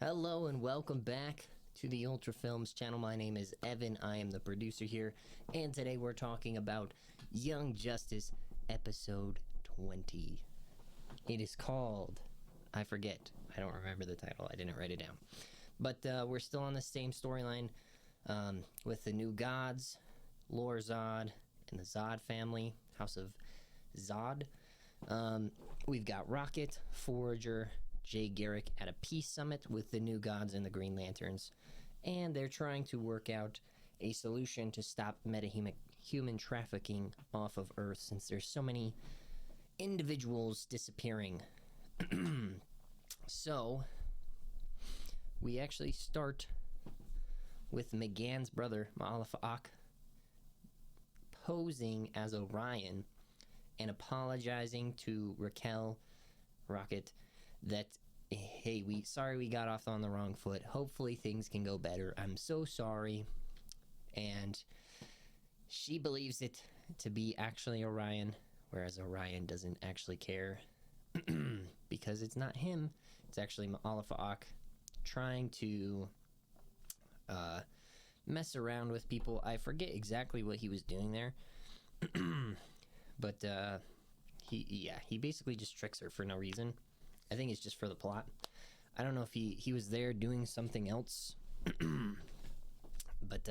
Hello and welcome back to the Ultra Films channel. My name is Evan. I am the producer here, and today we're talking about Young Justice episode 20. It is called, I forget, I don't remember the title, I didn't write it down. But we're still on the same storyline with the new gods, Lord Zod, and the Zod family, House of Zod. We've got Rocket, Forager, Jay Garrick at a peace summit with the new gods and the Green Lanterns, and they're trying to work out a solution to stop human trafficking off of Earth, since there's so many individuals disappearing. So we actually start with McGann's brother, Ma'alefa'ak, posing as Orion and apologizing to Raquel, Rocket, that, hey, sorry we got off on the wrong foot. Hopefully things can go better. I'm so sorry. And she believes it to be actually Orion, whereas Orion doesn't actually care because it's not him. It's actually Ma'alefa'ak trying to mess around with people. I forget exactly what he was doing there. But he basically just tricks her for no reason. I think it's just for the plot. I don't know if he was there doing something else. But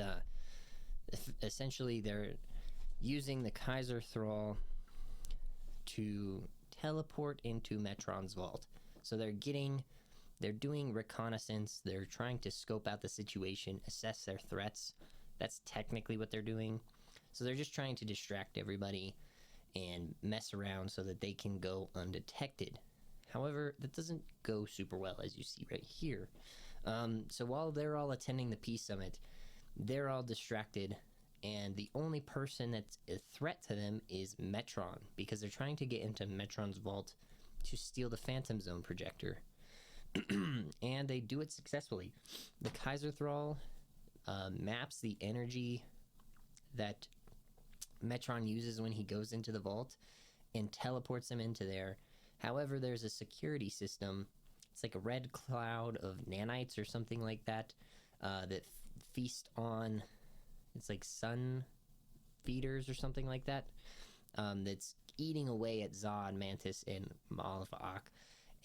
essentially they're using the Kaiser Thrall to teleport into Metron's vault. So they're doing reconnaissance. They're trying to scope out the situation, assess their threats. That's technically what they're doing. So they're just trying to distract everybody and mess around so that they can go undetected. However, that doesn't go super well, as you see right here. So while they're all attending the Peace Summit, they're all distracted, and the only person that's a threat to them is Metron, because they're trying to get into Metron's vault to steal the Phantom Zone projector. And they do it successfully. The Kaiser Thrall maps the energy that Metron uses when he goes into the vault and teleports him into there. However, there's a security system. It's like a red cloud of nanites or something like that that feast on, it's like sun feeders or something like that, that's eating away at Zod, Mantis, and Ma'alefa'ak.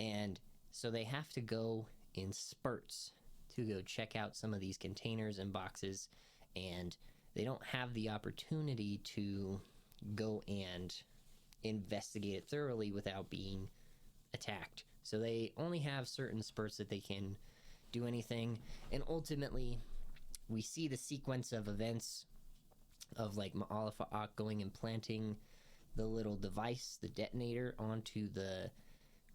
And so they have to go in spurts to go check out some of these containers and boxes, and they don't have the opportunity to go and investigate it thoroughly without being attacked. So they only have certain spurts that they can do anything, and ultimately we see the sequence of events of like Ma'alefa'ak going and planting the little device, the detonator, onto the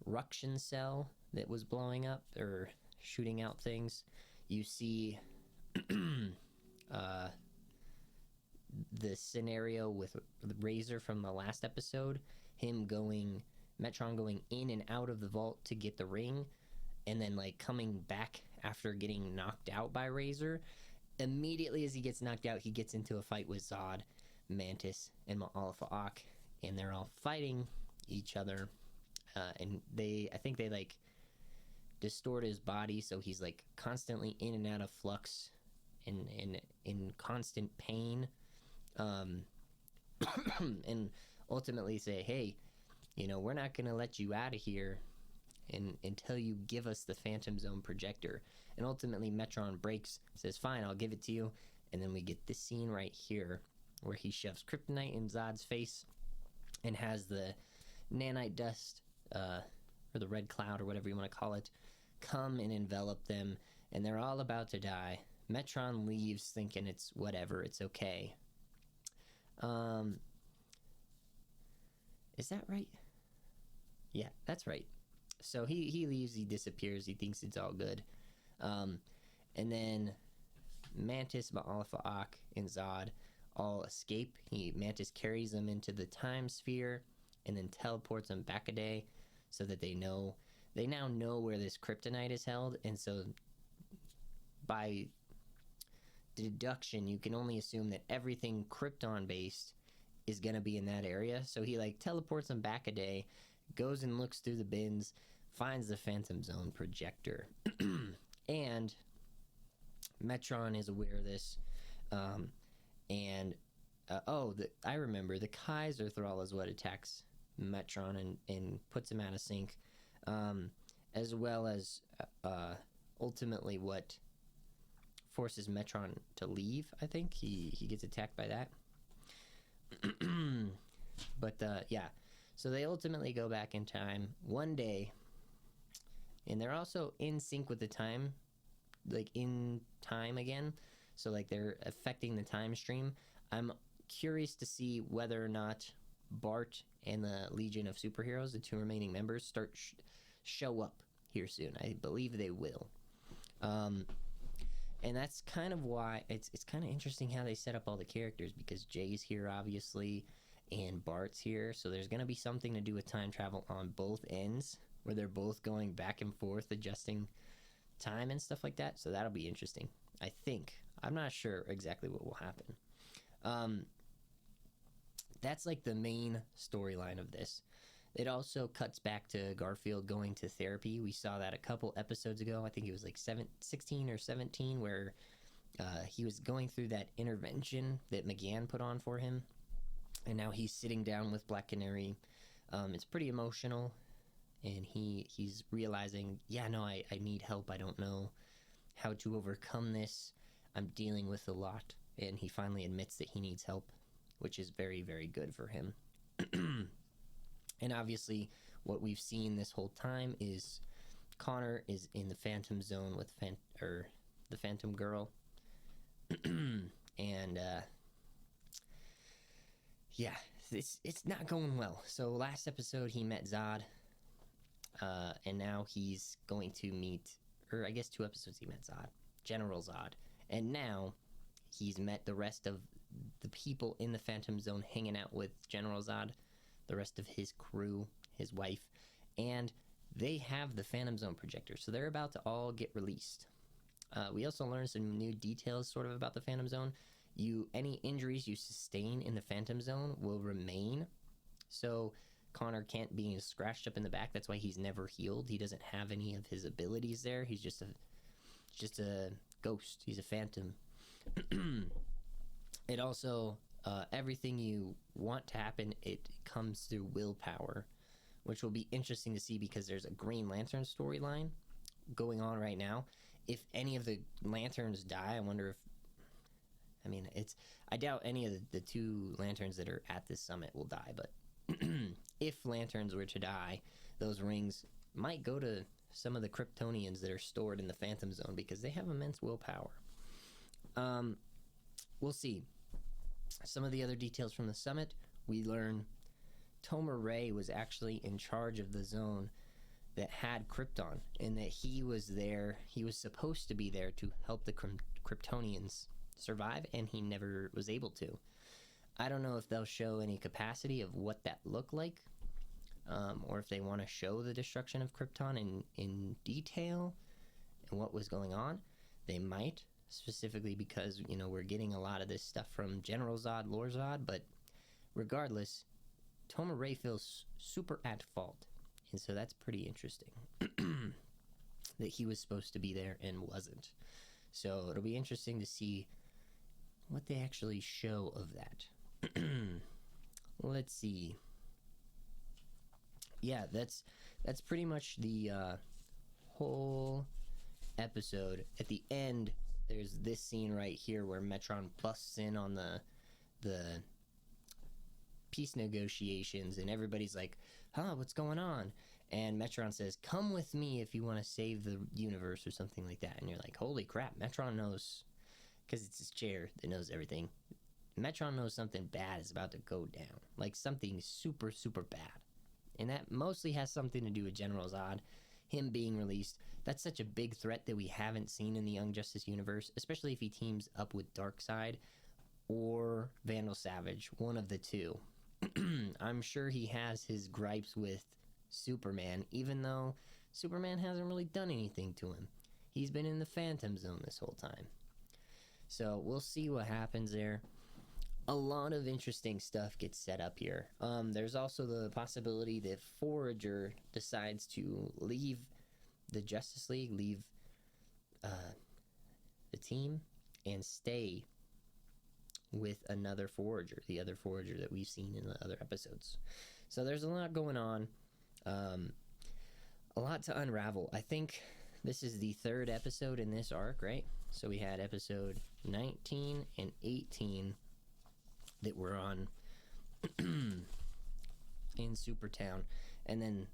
Ruction cell that was blowing up or shooting out things. You see the scenario with the Razor from the last episode, Metron going in and out of the vault to get the ring, and then like coming back after getting knocked out by Razor. Immediately as he gets knocked out, he gets into a fight with Zod, Mantis, and Ma'alefa'ak, and they're all fighting each other. And I think they like distort his body, so he's like constantly in and out of flux and in constant pain. And ultimately say, hey, we're not going to let you out of here until you give us the Phantom Zone projector. And ultimately Metron breaks, says, fine, I'll give it to you. And then we get this scene right here where he shoves kryptonite in Zod's face and has the nanite dust, or the red cloud, or whatever you want to call it, come and envelop them, and they're all about to die. Metron leaves thinking it's whatever, it's okay. Is that right? Yeah, that's right. So he leaves, he disappears, he thinks it's all good. And then Mantis, Ma'alefa'ak, and Zod all escape. Mantis carries them into the time sphere and then teleports them back a day so that they now know where this kryptonite is held. And so by deduction, you can only assume that everything Krypton based is going to be in that area. So he like teleports them back a day, goes and looks through the bins, finds the Phantom Zone projector. And Metron is aware of this, um, and I remember the Kaiser Thrall is what attacks Metron and puts him out of sync, as well as ultimately what forces Metron to leave. I think he gets attacked by that. But yeah, so they ultimately go back in time one day, and they're also in sync with the time, like in time again. So like they're affecting the time stream. I'm curious to see whether or not Bart and the Legion of Superheroes, the two remaining members, show up here soon. I believe they will. And that's kind of why it's kind of interesting how they set up all the characters, because Jay's here obviously and Bart's here, so there's going to be something to do with time travel on both ends where they're both going back and forth adjusting time and stuff like that. So that'll be interesting. I think, I'm not sure exactly what will happen. That's like the main storyline of this. It also cuts back to Garfield going to therapy. We saw that a couple episodes ago. I think it was like 16 or 17, where he was going through that intervention that McGann put on for him. And now he's sitting down with Black Canary. It's pretty emotional. And he's realizing, yeah, no, I need help. I don't know how to overcome this. I'm dealing with a lot. And he finally admits that he needs help, which is very, very good for him. And obviously, what we've seen this whole time is Connor is in the Phantom Zone with the Phantom Girl. And yeah, it's not going well. So last episode he met Zod, and now he's going to meet, or I guess 2 episodes he met Zod, General Zod, and now he's met the rest of the people in the Phantom Zone hanging out with General Zod, the rest of his crew, his wife, and they have the Phantom Zone projector, so they're about to all get released. We also learned some new details sort of about the Phantom Zone. Any injuries you sustain in the Phantom Zone will remain, so Connor can't be scratched up in the back. That's why he's never healed. He doesn't have any of his abilities there. He's just a ghost. He's a phantom. It also, everything you want to happen, it comes through willpower, which will be interesting to see because there's a Green Lantern storyline going on right now. If any of the Lanterns die, I wonder if, I doubt any of the 2 Lanterns that are at this summit will die, but if Lanterns were to die, those rings might go to some of the Kryptonians that are stored in the Phantom Zone because they have immense willpower. We'll see. Some of the other details from the summit, we learn Tomar Ray was actually in charge of the zone that had Krypton, and that he was there, he was supposed to be there to help the Kryptonians survive, and he never was able to. I don't know if they'll show any capacity of what that looked like, or if they want to show the destruction of Krypton in detail and what was going on. They might, specifically because, we're getting a lot of this stuff from General Zod, Lord Zod, but regardless, Tomar Ray feels super at fault, and so that's pretty interesting that he was supposed to be there and wasn't. So it'll be interesting to see what they actually show of that. Let's see. Yeah, that's pretty much the whole episode. At the end, there's this scene right here where Metron busts in on the peace negotiations, and everybody's like, what's going on? And Metron says, come with me if you want to save the universe, or something like that. And you're like, holy crap, Metron knows, because it's his chair that knows everything. Metron knows something bad is about to go down, like something super, super bad. And that mostly has something to do with General Zod, him being released. That's such a big threat that we haven't seen in the Young Justice universe, especially if he teams up with Darkseid or Vandal Savage, one of the two. I'm sure he has his gripes with Superman, even though Superman hasn't really done anything to him. He's been in the Phantom Zone this whole time. So we'll see what happens there. A lot of interesting stuff gets set up here. There's also the possibility that Forager decides to leave the Justice League, leave team and stay with another forager, the other forager that we've seen in the other episodes. So there's a lot going on, a lot to unravel. I think this is the third episode in this arc, right? So we had episode 19 and 18 that were on in Supertown, and then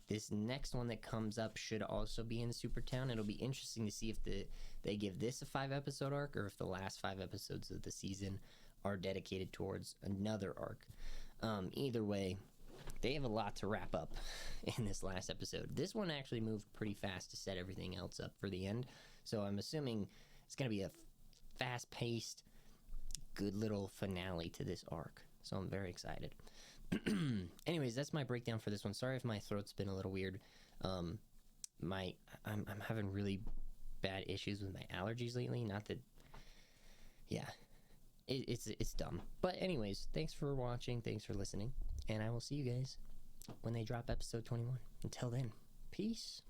this next one that comes up should also be in Supertown. It'll be interesting to see if they give this a 5-episode arc, or if the last 5 episodes of the season are dedicated towards another arc. Either way, they have a lot to wrap up in this last episode. This one actually moved pretty fast to set everything else up for the end, so I'm assuming it's going to be a fast-paced, good little finale to this arc. So I'm very excited. Anyways, that's my breakdown for this one. Sorry if my throat's been a little weird. I'm having really bad issues with my allergies lately. Not that, yeah, it's dumb. But anyways, thanks for watching. Thanks for listening, and I will see you guys when they drop episode 21. Until then, peace.